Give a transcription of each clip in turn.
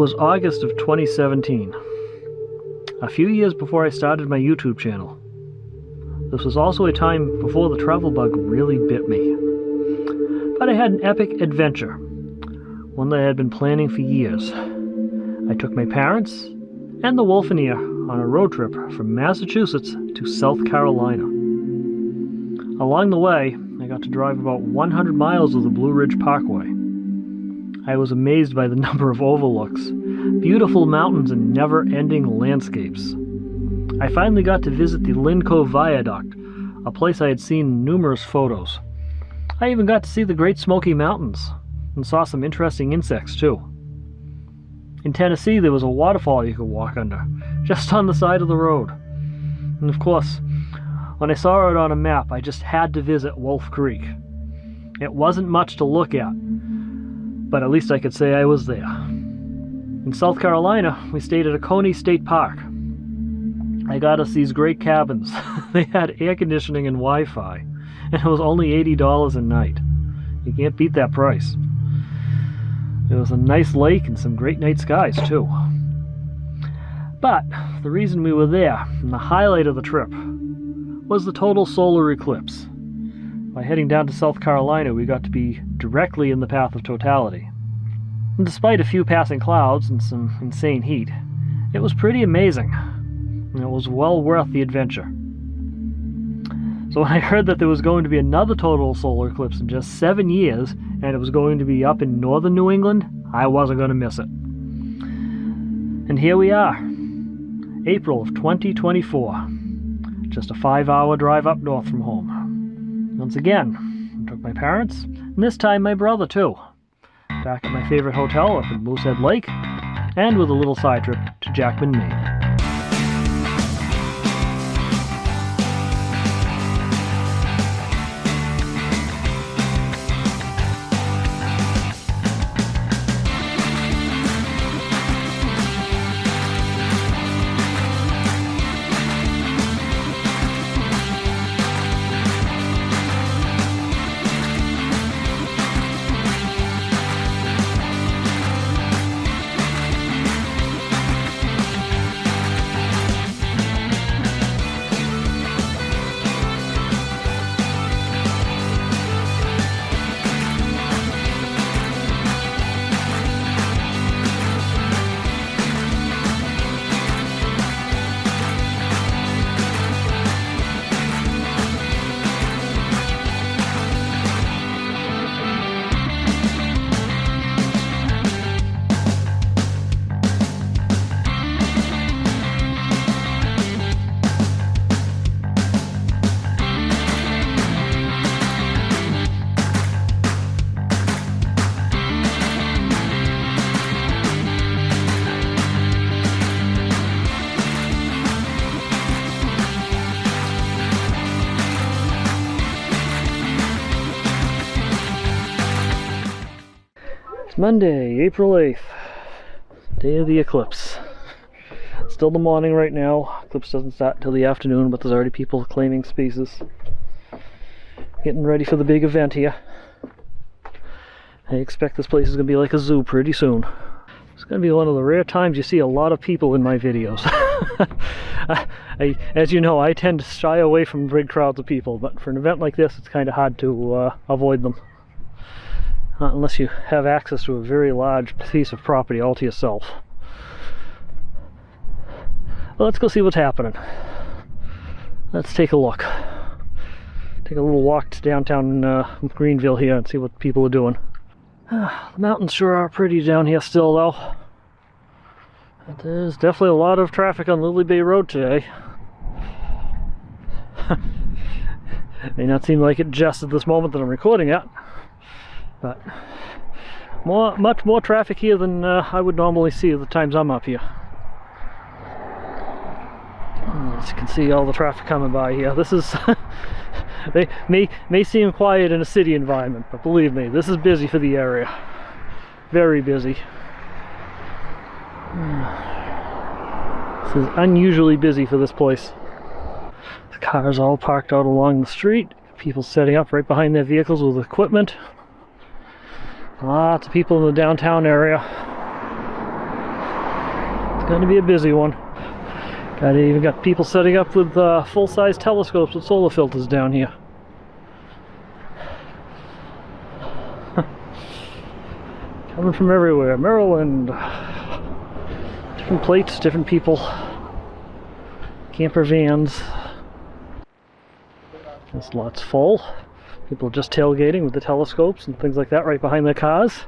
was August of 2017, a few years before I started my YouTube channel. This was also a time before the travel bug really bit me. But I had an epic adventure, one that I had been planning for years. I took my parents and the Wolfeneer on a road trip from Massachusetts to South Carolina. Along the way, I got to drive about 100 miles of the Blue Ridge Parkway. I was amazed by the number of overlooks, beautiful mountains, and never-ending landscapes. I finally got to visit the Lynn Cove Viaduct, a place I had seen in numerous photos. I even got to see the Great Smoky Mountains, and saw some interesting insects too. In Tennessee, there was a waterfall you could walk under, just on the side of the road. And of course, when I saw it on a map, I just had to visit Wolf Creek. It wasn't much to look at, but at least I could say I was there. In South Carolina, we stayed at Oconee State Park. I got us these great cabins. They had air conditioning and Wi-Fi, and it was only $80 a night. You can't beat that price. There was a nice lake and some great night skies too. But the reason we were there, and the highlight of the trip, was the Total Solar Eclipse. By heading down to South Carolina, we got to be directly in the path of totality. And despite a few passing clouds and some insane heat, it was pretty amazing, and it was well worth the adventure. So when I heard that there was going to be another total solar eclipse in just 7 years, and it was going to be up in northern New England, I wasn't going to miss it. And here we are, April of 2024, just a 5-hour drive up north from home. Once again, I took my parents, and this time my brother too, back at my favorite hotel up in Moosehead Lake, and with a little side trip to Jackman, Maine. It's Monday, April 8th, day of the eclipse. It's still the morning right now. Eclipse doesn't start until the afternoon, but there's already people claiming spaces. Getting ready for the big event here. I expect this place is going to be like a zoo pretty soon. It's going to be one of the rare times you see a lot of people in my videos. As you know, I tend to shy away from big crowds of people, but for an event like this, it's kind of hard to avoid them. Not unless you have access to a very large piece of property all to yourself. Well, let's go see what's happening. Let's take a look. Take a little walk to downtown Greenville here and see what people are doing. The mountains sure are pretty down here still though. But there's definitely a lot of traffic on Lily Bay Road today. May not seem like it just at this moment that I'm recording it, but much more traffic here than I would normally see at the times I'm up here. As you can see all the traffic coming by here. This is they may seem quiet in a city environment, but believe me, this is busy for the area. Very busy. This is unusually busy for this place. The cars all parked out along the street. People setting up right behind their vehicles with equipment. Lots of people in the downtown area. Gonna be a busy one. Even got people setting up with full-size telescopes with solar filters down here. Coming from everywhere. Maryland. Different plates, different people. Camper vans. This lot's full. People are just tailgating with the telescopes and things like that right behind their cars.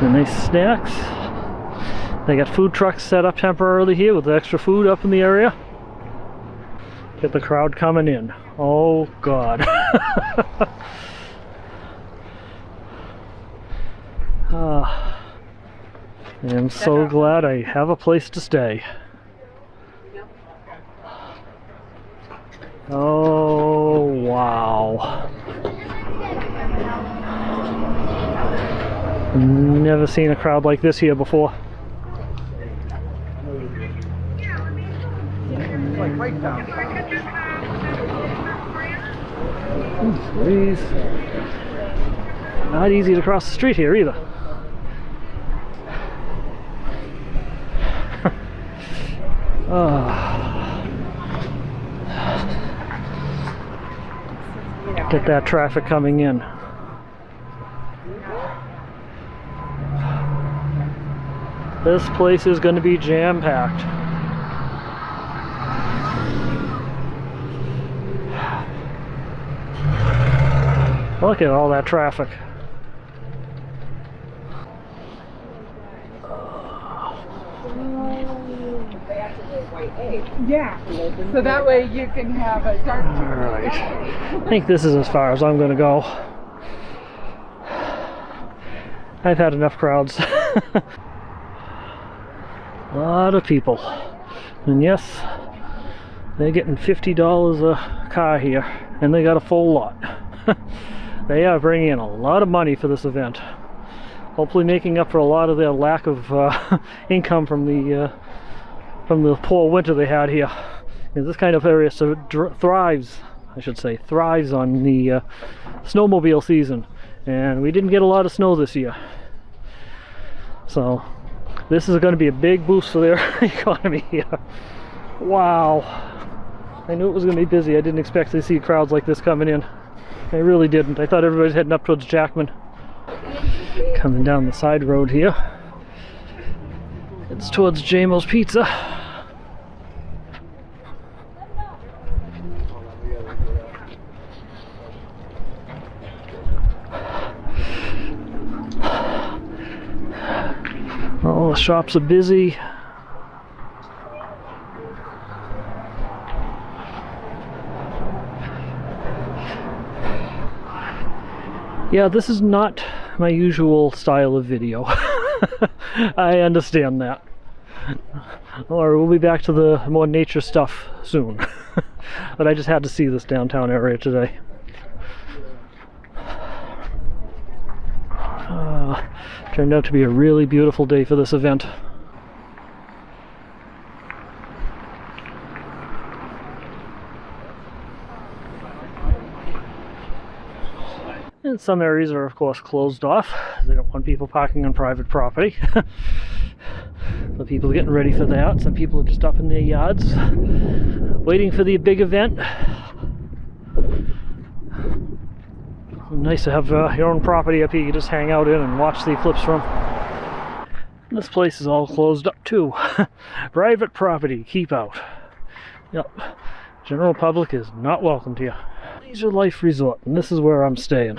The nice snacks. They got food trucks set up temporarily here with extra food up in the area. Get the crowd coming in. Oh God. I am so glad I have a place to stay. Oh, wow. Never seen a crowd like this here before. Please. Not easy to cross the street here either. Get that traffic coming in. This place is going to be jam-packed. Look at all that traffic. Yeah, so that way you can have a dark. Alright, I think this is as far as I'm going to go. I've had enough crowds. A lot of people. And yes, they're getting $50 a car here, and they got a full lot. They are bringing in a lot of money for this event. Hopefully making up for a lot of their lack of income from the poor winter they had here. And this kind of area thrives on the snowmobile season. And we didn't get a lot of snow this year. So this is going to be a big boost for their economy here. Wow. I knew it was going to be busy. I didn't expect to see crowds like this coming in. I really didn't. I thought everybody's heading up towards Jackman. Coming down the side road here. It's towards JMO's Pizza. All the shops are busy. Yeah, this is not my usual style of video. I understand that. Or we'll be back to the more nature stuff soon. But I just had to see this downtown area today. Turned out to be a really beautiful day for this event. And some areas are of course closed off. They don't want people parking on private property. So people are getting ready for that. Some people are just up in their yards waiting for the big event. Nice to have your own property up here you just hang out in and watch the eclipse from. And this place is all closed up too. Private property, keep out. Yep. General public is not welcome to you. Leisure Life Resort, and this is where I'm staying.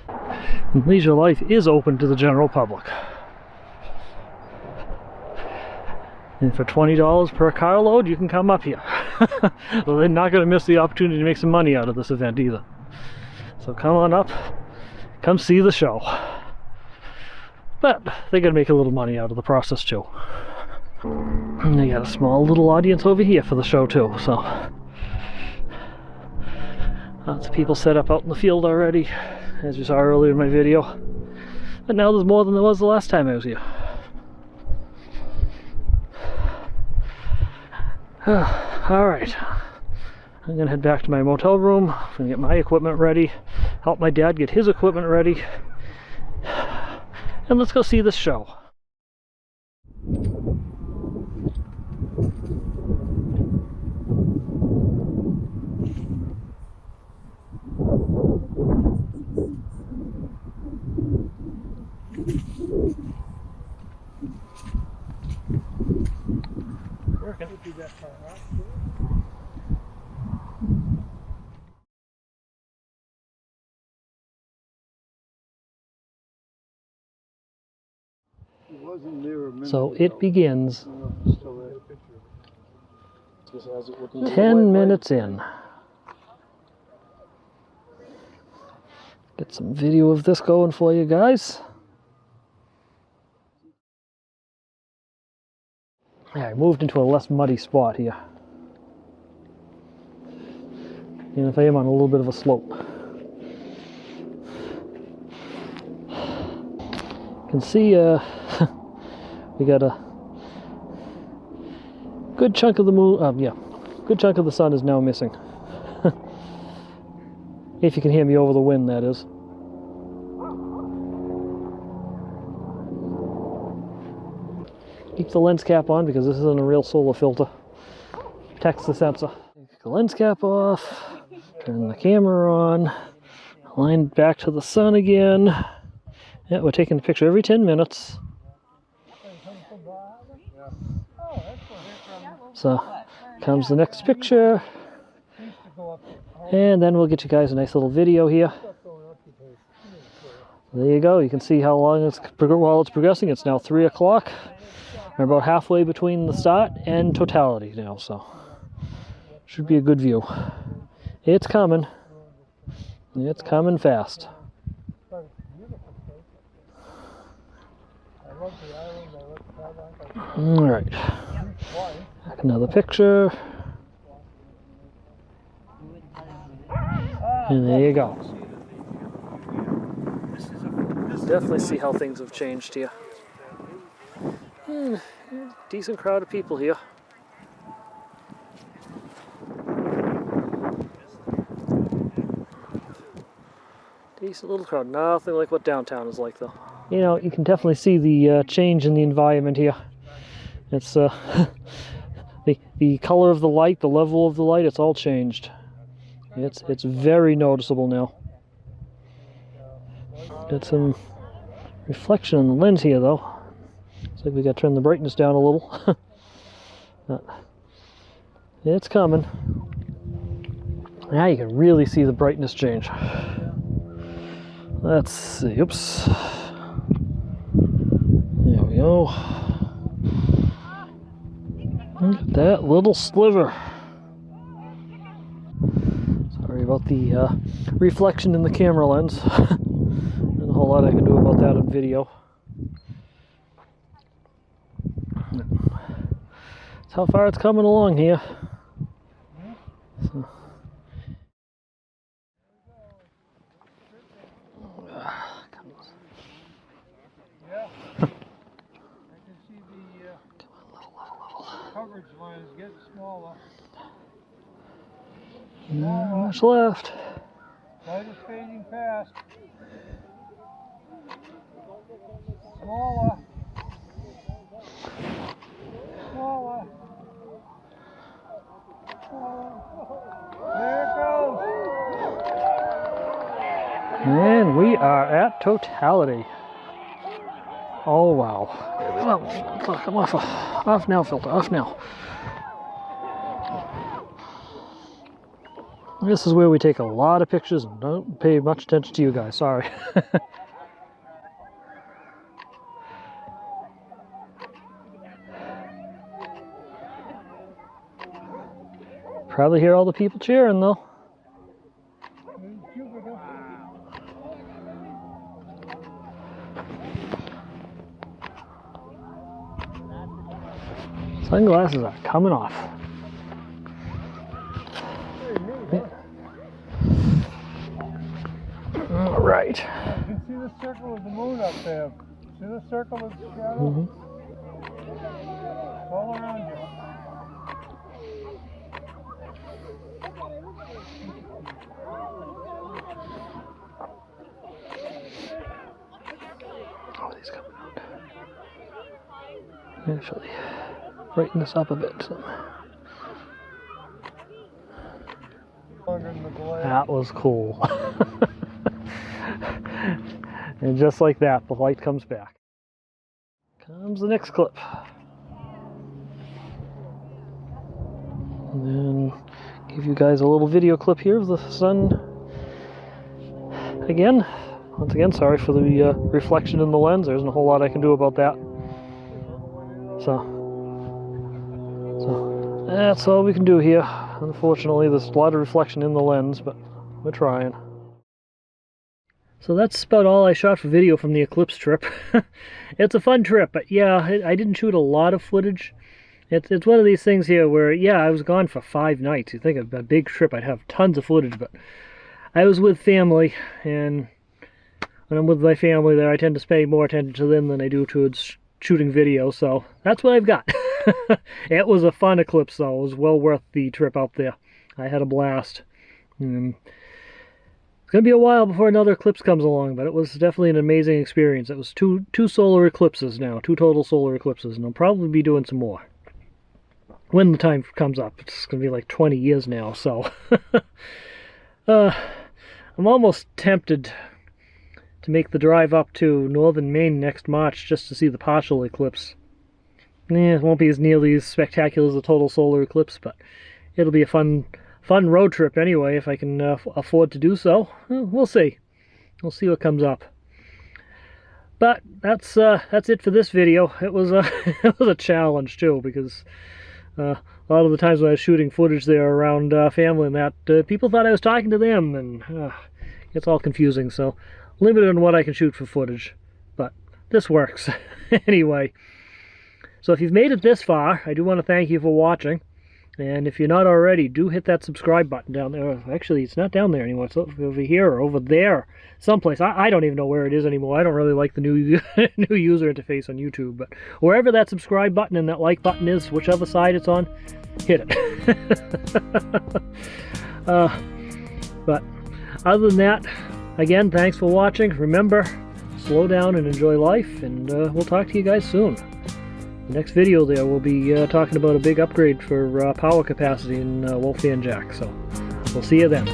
And Leisure Life is open to the general public. And for $20 per carload, you can come up here. So they're not going to miss the opportunity to make some money out of this event either. So come on up, come see the show. But they're going to make a little money out of the process too. And they got a small little audience over here for the show too, so. Lots of people set up out in the field already, as you saw earlier in my video. But now there's more than there was the last time I was here. Alright, I'm gonna head back to my motel room. I'm gonna get my equipment ready, help my dad get his equipment ready, and let's go see this show. So it begins 10 minutes in. Get some video of this going for you guys. Yeah, I moved into a less muddy spot here. Even if I am on a little bit of a slope. You can see we got a good chunk of the moon, good chunk of the sun is now missing. If you can hear me over the wind, that is. Keep the lens cap on because this isn't a real solar filter. Protects the sensor. Take the lens cap off, turn the camera on, line back to the sun again. Yeah, we're taking a picture every 10 minutes. So, comes the next picture. And then we'll get you guys a nice little video here. There you go. You can see how long while it's progressing. It's now 3 o'clock. We're about halfway between the start and totality now, so should be a good view. It's coming. It's coming fast. All right. Another picture. And there you go. Definitely see how things have changed here. Decent crowd of people here. Decent little crowd. Nothing like what downtown is like, though. You know, you can definitely see the change in the environment here. It's the color of the light, the level of the light, it's all changed. It's very noticeable now. Got some reflection in the lens here, though. Looks like we got to turn the brightness down a little. It's coming. Now you can really see the brightness change. Let's see. Oops. There we go. Look at that little sliver. Sorry about the reflection in the camera lens. There's a whole lot I can do about that on video. That's how far it's coming along here. So. Coverage line is getting smaller. Not much left. Light is fading fast. Smaller. Smaller. There it goes. And we are at totality. Oh wow. Come off. Off now, filter. Off now. This is where we take a lot of pictures and don't pay much attention to you guys. Sorry. Probably hear all the people cheering though. Sunglasses are coming off. All right. You can see the circle of the moon up there. See the circle of the shadow? Mm-hmm. All around you. Oh, these come. Actually, brighten this up a bit. So. That was cool. And just like that, the light comes back. Comes the next clip. And then give you guys a little video clip here of the sun. Again, once again, sorry for the reflection in the lens. There isn't a whole lot I can do about that. So that's all we can do here. Unfortunately, there's a lot of reflection in the lens, but we're trying. So that's about all I shot for video from the Eclipse trip. It's a fun trip, but yeah, I didn't shoot a lot of footage. It's one of these things here where, yeah, I was gone for 5 nights. You think of a big trip, I'd have tons of footage, but I was with family, and when I'm with my family there, I tend to pay more attention to them than I do towards shooting video, so that's what I've got. It was a fun eclipse, though. It was well worth the trip out there. I had a blast. It's going to be a while before another eclipse comes along, but it was definitely an amazing experience. It was two solar eclipses now, 2 total solar eclipses, and I'll probably be doing some more when the time comes up. It's going to be like 20 years now, so I'm almost tempted to make the drive up to northern Maine next March just to see the partial eclipse. It won't be as nearly as spectacular as the total solar eclipse, but it'll be a fun road trip anyway if I can afford to do so. We'll see. We'll see what comes up. But that's it for this video. It was a challenge too, because a lot of the times when I was shooting footage there around family and that, people thought I was talking to them, and it's all confusing. So limited on what I can shoot for footage, but this works. Anyway, so if you've made it this far, I do want to thank you for watching. And if you're not already, do hit that subscribe button down there. Actually, it's not down there anymore. It's over here or over there, someplace. I don't even know where it is anymore. I don't really like the new user interface on YouTube. But wherever that subscribe button and that like button is, whichever side it's on, hit it. But other than that, again, thanks for watching. Remember, slow down and enjoy life, and we'll talk to you guys soon. The next video there, we'll be talking about a big upgrade for power capacity in Wolfman Jack, so we'll see you then.